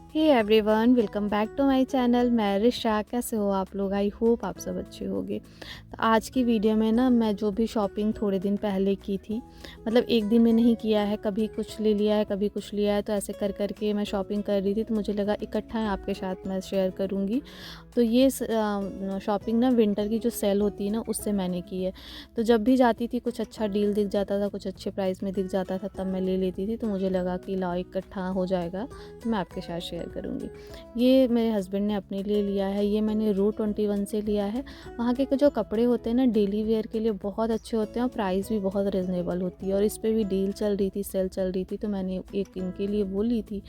Hey everyone, welcome back to my channel. मैं रिशा। कैसे हो आप लोग? आई होप आप सब अच्छे होंगे। तो आज की वीडियो में ना मैं जो भी शॉपिंग थोड़े दिन पहले की थी, मतलब एक दिन में नहीं किया है, कभी कुछ ले लिया है कभी कुछ लिया है, तो ऐसे कर कर के मैं शॉपिंग कर रही थी, तो मुझे लगा इकट्ठा आपके साथ मैं शेयर करूँगी। तो ये शॉपिंग ना विंटर की जो सेल होती है ना उससे मैंने की है। तो जब भी जाती थी कुछ अच्छा डील दिख जाता था, कुछ अच्छे प्राइस में दिख जाता था, तब मैं ले लेती थी। तो मुझे लगा कि लाओ इकट्ठा हो जाएगा, तो मैं आपके साथ शेयर करूँगी। ये मेरे हस्बैंड ने अपने लिए लिया है, ये मैंने रूट 21 से लिया है। वहाँ के जो कपड़े होते हैं ना डेली वेयर के लिए बहुत अच्छे होते हैं और प्राइस भी बहुत रिजनेबल होती है, और इस पर भी डील चल रही थी, सेल चल रही थी, तो मैंने एक इनके लिए वो ली थी।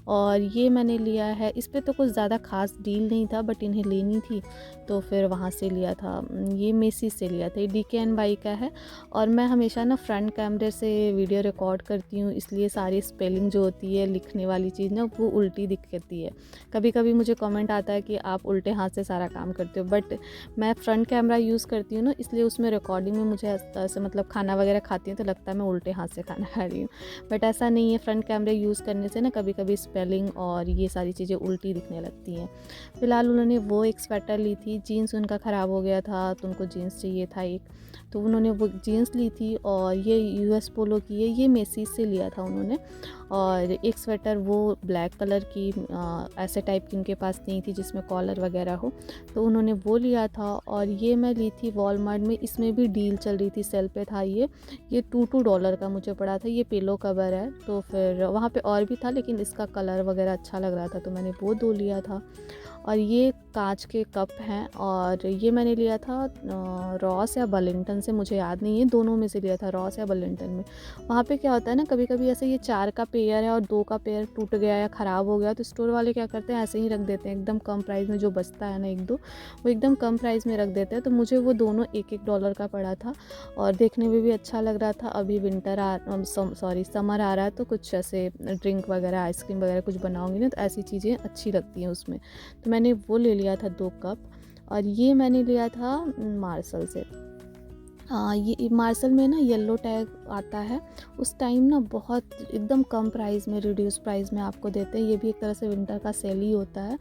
और ये मैंने लिया है, इस पर तो कुछ ज़्यादा खास डील नहीं था, बट इन्हें लेनी थी तो फिर वहाँ से लिया था। ये मेसी से लिया था, ये DKNY का है। और मैं हमेशा ना फ्रंट कैमरे से वीडियो रिकॉर्ड करती हूँ, इसलिए सारी स्पेलिंग जो होती है, लिखने वाली चीज़ ना वो उल्टी दिखती है। कभी कभी मुझे कमेंट आता है कि आप उल्टे हाथ से सारा काम करते हो, बट मैं फ्रंट कैमरा यूज़ करती हूँ ना, इसलिए उसमें रिकॉर्डिंग में मुझे ऐसे मतलब खाना वगैरह खाती हूँ तो लगता है मैं उल्टे हाथ से खाना खा रही हूँ, बट ऐसा नहीं है। फ्रंट कैमरे यूज़ करने से ना कभी कभी स्पेलिंग और ये सारी चीज़ें उल्टी दिखने लगती हैं। फ़िलहाल उन्होंने वो एक स्वेटर ली थी, जीन्स उनका ख़राब हो गया था तो उनको जीन्स चाहिए था एक, तो उन्होंने वो जीन्स ली थी। और ये US पोलो की है, ये मेसीज से लिया था उन्होंने। और एक स्वेटर वो ब्लैक कलर की ऐसे टाइप की उनके पास नहीं थी जिसमें कॉलर वगैरह हो, तो उन्होंने वो लिया था। और ये मैं ली थी वॉलमार्ट में, इसमें भी डील चल रही थी, सेल पे था ये $2 का मुझे पड़ा था। ये पिलो कवर है, तो फिर वहाँ पे और भी था लेकिन इसका कलर वगैरह अच्छा लग रहा था तो मैंने वो दो लिया था। और ये कांच के कप हैं, और ये मैंने लिया था रॉस या बलिंगटन से, मुझे याद नहीं है, दोनों में से लिया था, रॉस या बलिंगटन में। वहाँ पे क्या होता है ना, कभी कभी ऐसे ये 4 का पेयर है और 2 का पेयर टूट गया या ख़राब हो गया, तो स्टोर वाले क्या करते हैं, ऐसे ही रख देते हैं एकदम कम प्राइस में। जो बचता है ना एक दो, वो एकदम कम प्राइस में रख देते हैं। तो मुझे वो दोनों $1 का पड़ा था, और देखने में भी अच्छा लग रहा था। अभी समर आ रहा है, तो कुछ ऐसे ड्रिंक वगैरह, आइसक्रीम वगैरह कुछ बनाऊंगी ना, तो ऐसी चीज़ें अच्छी लगती हैं उसमें। तो मैंने वो ले लिया था 2 कप। और ये मैंने लिया था मार्शल से। ये मार्शल में ना येलो टैग आता है, उस टाइम ना बहुत एकदम कम प्राइस में, रिड्यूस प्राइस में आपको देते हैं। ये भी एक तरह से विंटर का सेल ही होता है,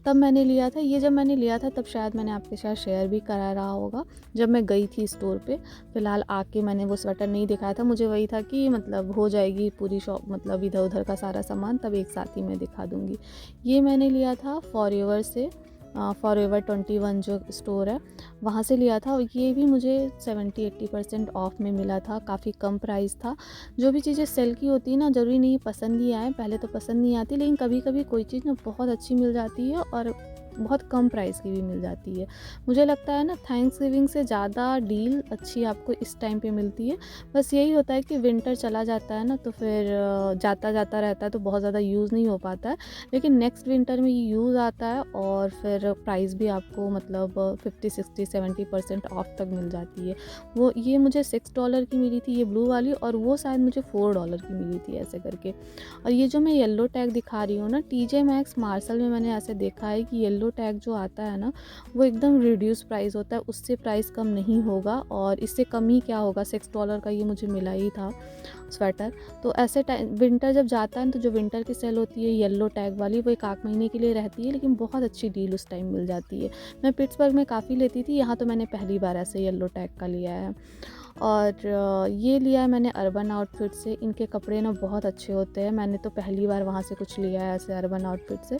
तब मैंने लिया था। ये जब मैंने लिया था तब शायद मैंने आपके साथ शेयर भी करा रहा होगा, जब मैं गई थी स्टोर पे। फ़िलहाल आके मैंने वो स्वेटर नहीं दिखाया था, मुझे वही था कि मतलब हो जाएगी पूरी शॉप, मतलब इधर उधर का सारा सामान, तब एक साथ ही मैं दिखा दूँगी। ये मैंने लिया था फॉरएवर से, फॉरएवर 21 जो स्टोर है वहाँ से लिया था। और ये भी मुझे 70-80% ऑफ में मिला था, काफ़ी कम प्राइस था। जो भी चीज़ें सेल की होती है ना, ज़रूरी नहीं पसंद ही आए, पहले तो पसंद नहीं आती, लेकिन कभी कभी कोई चीज़ ना बहुत अच्छी मिल जाती है और बहुत कम प्राइस की भी मिल जाती है। मुझे लगता है ना थैंक्सगिविंग से ज़्यादा डील अच्छी आपको इस टाइम पे मिलती है। बस यही होता है कि विंटर चला जाता है ना, तो फिर जाता जाता रहता है, तो बहुत ज़्यादा यूज़ नहीं हो पाता है। लेकिन नेक्स्ट विंटर में ये यूज़ आता है, और फिर प्राइस भी आपको मतलब 50-60-70% ऑफ तक मिल जाती है। वो ये मुझे $6 की मिली थी ये ब्लू वाली, और वो शायद मुझे $4 की मिली थी ऐसे करके। और ये जो मैं येलो टैग दिखा रही हूँ ना, TJ Maxx, मार्शल में मैंने ऐसे देखा है कि येलो टैग जो आता है ना, वो एकदम रिड्यूस प्राइस होता है, उससे प्राइस कम नहीं होगा। और इससे कम ही क्या होगा, $6 का ये मुझे मिला ही था स्वेटर। तो ऐसे टाइम विंटर जब जाता है तो जो विंटर की सेल होती है येलो टैग वाली, वो 1 आध महीने के लिए रहती है, लेकिन बहुत अच्छी डील उस टाइम मिल जाती है। मैं पिट्सबर्ग में काफ़ी लेती थी, यहाँ तो मैंने पहली बार ऐसे येलो टैग का लिया है। और ये लिया है मैंने अर्बन आउटफिट से। इनके कपड़े ना बहुत अच्छे होते हैं, मैंने तो पहली बार वहाँ से कुछ लिया है ऐसे अर्बन आउटफिट से।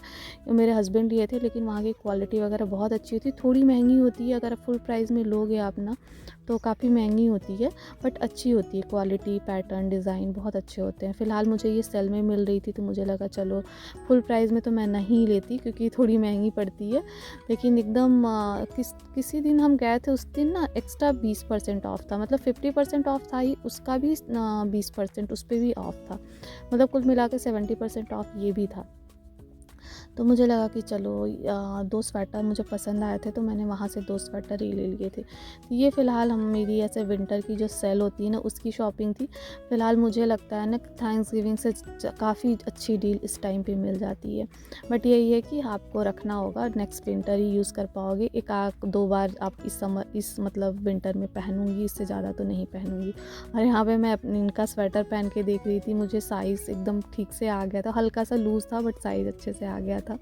मेरे हस्बैंड लिए थे, लेकिन वहाँ की क्वालिटी वगैरह बहुत अच्छी होती है। थोड़ी महंगी होती है, अगर फुल प्राइस में लोगे आप ना तो काफ़ी महंगी होती है, बट अच्छी होती है क्वालिटी, पैटर्न, डिज़ाइन बहुत अच्छे होते हैं। फ़िलहाल मुझे ये सेल में मिल रही थी, तो मुझे लगा चलो फुल प्राइस में तो मैं नहीं लेती क्योंकि थोड़ी महंगी पड़ती है। लेकिन एकदम किसी दिन हम गए थे, उस दिन ना एक्स्ट्रा 20% ऑफ था, मतलब 50% ऑफ था ही, उसका भी 20% उस पर भी ऑफ था, मतलब कुल मिला के 70% ऑफ ये भी था। तो मुझे लगा कि चलो 2 स्वेटर मुझे पसंद आए थे, तो मैंने वहाँ से 2 स्वेटर ही ले लिए थे। तो ये फ़िलहाल हम मेरी ऐसे विंटर की जो सेल होती है ना उसकी शॉपिंग थी। फ़िलहाल मुझे लगता है ना थैंक्सगिविंग से काफ़ी अच्छी डील इस टाइम पे मिल जाती है। बट यही है कि आपको रखना होगा, नेक्स्ट विंटर ही यूज़ कर पाओगे। 1-2 बार आप इस मतलब विंटर में पहनूँगी, इससे ज़्यादा तो नहीं पहनूँगी। और यहाँ पे मैं अपनी इनका स्वेटर पहन के देख रही थी, मुझे साइज़ एकदम ठीक से आ गया था, हल्का सा लूज़ था बट साइज़ अच्छे से आ गया था।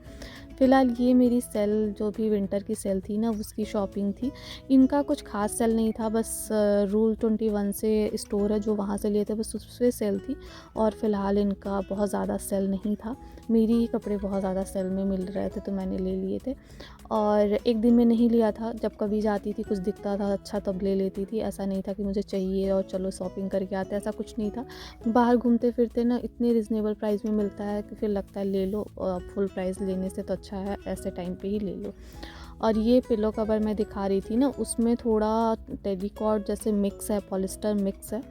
फ़िलहाल ये मेरी सेल जो भी विंटर की सेल थी ना उसकी शॉपिंग थी। इनका कुछ ख़ास सेल नहीं था, बस रूल 21 से स्टोर है जो वहाँ से लिए थे, बस उस पे सेल थी। और फ़िलहाल इनका बहुत ज़्यादा सेल नहीं था। मेरी ही कपड़े बहुत ज़्यादा सेल में मिल रहे थे तो मैंने ले लिए थे। और एक दिन में नहीं लिया था, जब कभी जाती थी कुछ दिखता था अच्छा तब ले लेती थी। ऐसा नहीं था कि मुझे चाहिए और चलो शॉपिंग करके आते हैं, ऐसा कुछ नहीं था। बाहर घूमते फिरते ना इतने रिजनेबल प्राइस में मिलता है कि फिर लगता है ले लो, फुल प्राइस लेने से तो अच्छा है ऐसे टाइम पे ही ले लो। और ये पिलो कवर मैं दिखा रही थी ना उसमें थोड़ा टेरिकॉट जैसे मिक्स है, पॉलिस्टर मिक्स है,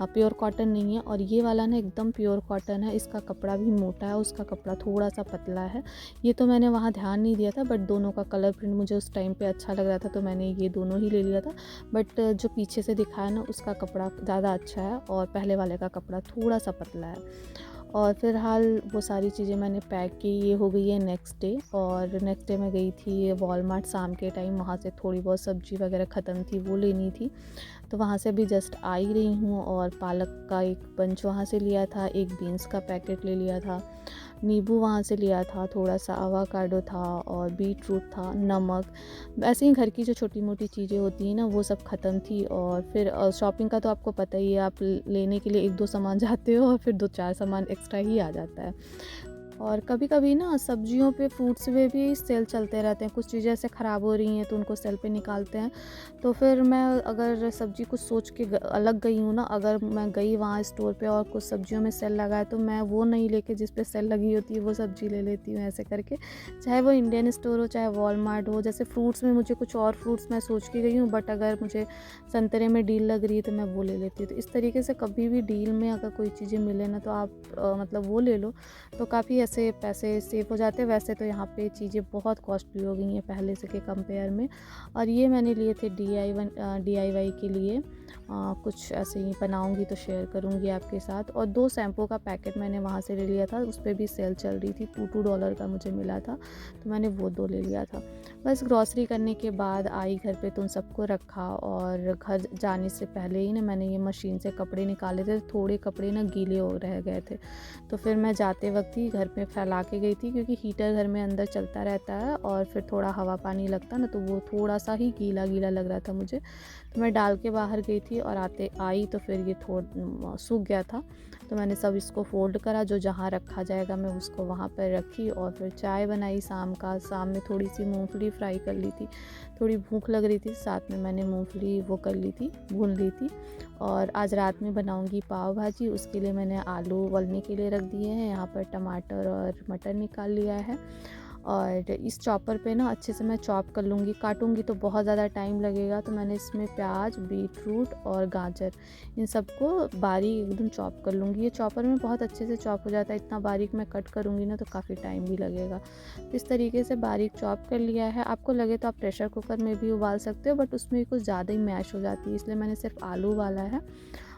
प्योर कॉटन नहीं है। और ये वाला ना एकदम प्योर कॉटन है, इसका कपड़ा भी मोटा है, उसका कपड़ा थोड़ा सा पतला है। ये तो मैंने वहाँ ध्यान नहीं दिया था, बट दोनों का कलर प्रिंट मुझे उस टाइम पे अच्छा लग रहा था तो मैंने ये दोनों ही ले लिया था। बट जो पीछे से दिखाया ना उसका कपड़ा ज़्यादा अच्छा है और पहले वाले का कपड़ा थोड़ा सा पतला है। और फ़िलहाल वो सारी चीज़ें मैंने पैक की, ये हो गई है नेक्स्ट डे। और नेक्स्ट डे मैं गई थी वॉलमार्ट शाम के टाइम, वहाँ से थोड़ी बहुत सब्ज़ी वगैरह ख़त्म थी वो लेनी थी, तो वहाँ से भी जस्ट आ ही रही हूँ। और पालक का एक बंच वहाँ से लिया था, एक बीन्स का पैकेट ले लिया था, नींबू वहाँ से लिया था, थोड़ा सा आवाकाडो था और बीट रूट था, नमक, ऐसे ही घर की जो छोटी मोटी चीज़ें होती हैं ना वो सब ख़त्म थी। और फिर शॉपिंग का तो आपको पता ही है, आप लेने के लिए 1-2 सामान जाते हो और फिर 2-4 सामान एक्स्ट्रा ही आ जाता है। और कभी-कभी ना सब्जियों पे, फ्रूट्स पे भी सेल चलते रहते हैं, कुछ चीज़ें ऐसे ख़राब हो रही हैं तो उनको सेल पे निकालते हैं। तो फिर मैं अगर सब्ज़ी कुछ सोच के अलग गई हूँ ना, अगर मैं गई वहाँ स्टोर पे और कुछ सब्जियों में सेल लगा है तो मैं वो नहीं लेके जिस पे सेल लगी होती है वो सब्ज़ी ले लेती हूँ ऐसे करके। चाहे वो इंडियन स्टोर हो चाहे वॉलमार्ट हो। जैसे फ्रूट्स में मुझे कुछ और फ्रूट्स मैं सोच के गई हूँ, बट अगर मुझे संतरे में डील लग रही है तो मैं वो ले लेती हूँ। तो इस तरीके से कभी भी डील में अगर कोई चीज़ें मिले ना तो आप मतलब वो ले लो, तो काफ़ी ऐसे पैसे सेव हो जाते हैं। वैसे तो यहाँ पे चीज़ें बहुत कॉस्टली हो गई हैं पहले से के कंपेयर में। और ये मैंने लिए थे DIY के लिए, कुछ ऐसे ही बनाऊंगी तो शेयर करूंगी आपके साथ। और 2 शैम्पू का पैकेट मैंने वहाँ से ले लिया था, उस पर भी सेल चल रही थी, $2 का मुझे मिला था तो मैंने वो 2 ले लिया था। बस ग्रॉसरी करने के बाद आई घर पे तो उन सबको रखा। और घर जाने से पहले ही ना मैंने ये मशीन से कपड़े निकाले थे, थोड़े कपड़े ना गीले हो रह गए थे, तो फिर मैं जाते वक्त ही घर पे फैला के गई थी, क्योंकि हीटर घर में अंदर चलता रहता है और फिर थोड़ा हवा पानी लगता ना तो वो थोड़ा सा ही गीला गीला लग रहा था मुझे, तो मैं डाल के बाहर गई थी। और आते आई तो फिर ये सूख गया था, तो मैंने सब इसको फोल्ड करा, जो जहाँ रखा जाएगा मैं उसको वहाँ पर रखी। और फिर चाय बनाई शाम में थोड़ी सी मूंगफली फ्राई कर ली थी, थोड़ी भूख लग रही थी, साथ में मैंने मूंगफली वो कर ली थी, भून ली थी। और आज रात में बनाऊंगी पाव भाजी, उसके लिए मैंने आलू उबलने के लिए रख दिए हैं, यहाँ पर टमाटर और मटर निकाल लिया है। और इस चॉपर पे ना अच्छे से मैं चॉप कर लूँगी, काटूँगी तो बहुत ज़्यादा टाइम लगेगा, तो मैंने इसमें प्याज, बीट रूट और गाजर इन सबको बारीक एकदम चॉप कर लूँगी। ये चॉपर में बहुत अच्छे से चॉप हो जाता है, इतना बारीक मैं कट करूँगी ना तो काफ़ी टाइम भी लगेगा। इस तरीके से बारीक चॉप कर लिया है। आपको लगे तो आप प्रेशर कुकर में भी उबाल सकते हो, बट उसमें कुछ ज़्यादा ही मैश हो जाती है, इसलिए मैंने सिर्फ आलू उबाला है।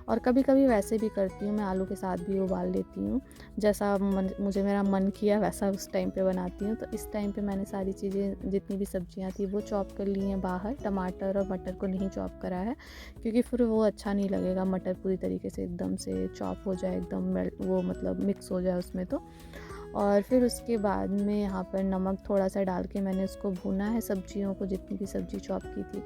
और कभी कभी वैसे भी करती हूँ, मैं आलू के साथ भी उबाल लेती हूँ, जैसा मुझे मेरा मन किया वैसा उस टाइम पे बनाती हूँ। तो इस टाइम पे मैंने सारी चीज़ें जितनी भी सब्जियाँ थी वो चॉप कर ली हैं बाहर। टमाटर और मटर को नहीं चॉप करा है, क्योंकि फिर वो अच्छा नहीं लगेगा, मटर पूरी तरीके से एकदम से चॉप हो जाए, एकदम वो मतलब मिक्स हो जाए उसमें तो। और फिर उसके बाद में यहाँ पर नमक थोड़ा सा डाल के मैंने उसको भूना है, सब्जियों को, जितनी भी सब्ज़ी चॉप की थी।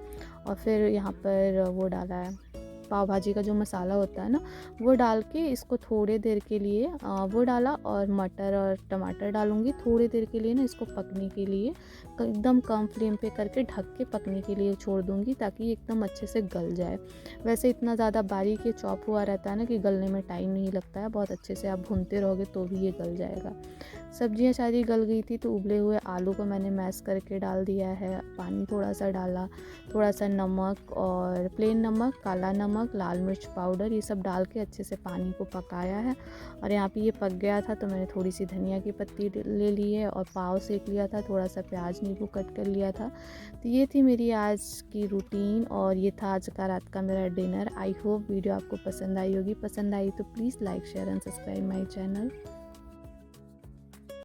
और फिर यहाँ पर वो डाला है, पाव भाजी का जो मसाला होता है ना वो डाल के इसको थोड़ी देर के लिए वो डाला। और मटर और टमाटर डालूंगी, थोड़ी देर के लिए ना इसको पकने के लिए एकदम कम फ्लेम पे करके ढक के पकने के लिए छोड़ दूंगी, ताकि एकदम अच्छे से गल जाए। वैसे इतना ज़्यादा बारीक ये चॉप हुआ रहता है ना कि गलने में टाइम नहीं लगता है, बहुत अच्छे से आप भूनते रहोगे तो भी ये गल जाएगा। सब्जियाँ सारी गल गई थी तो उबले हुए आलू को मैंने मैश करके डाल दिया है, पानी थोड़ा सा डाला, थोड़ा सा नमक और प्लेन नमक, काला नमक, लाल मिर्च पाउडर, ये सब डाल के अच्छे से पानी को पकाया है। और यहाँ पे ये पक गया था तो मैंने थोड़ी सी धनिया की पत्ती ले ली है और पाव सेक लिया था, थोड़ा सा प्याज नींबू कट कर लिया था। तो ये थी मेरी आज की रूटीन और ये था आज का रात का मेरा डिनर। आई होप वीडियो आपको पसंद आई होगी। पसंद आई तो please like share and subscribe my channel.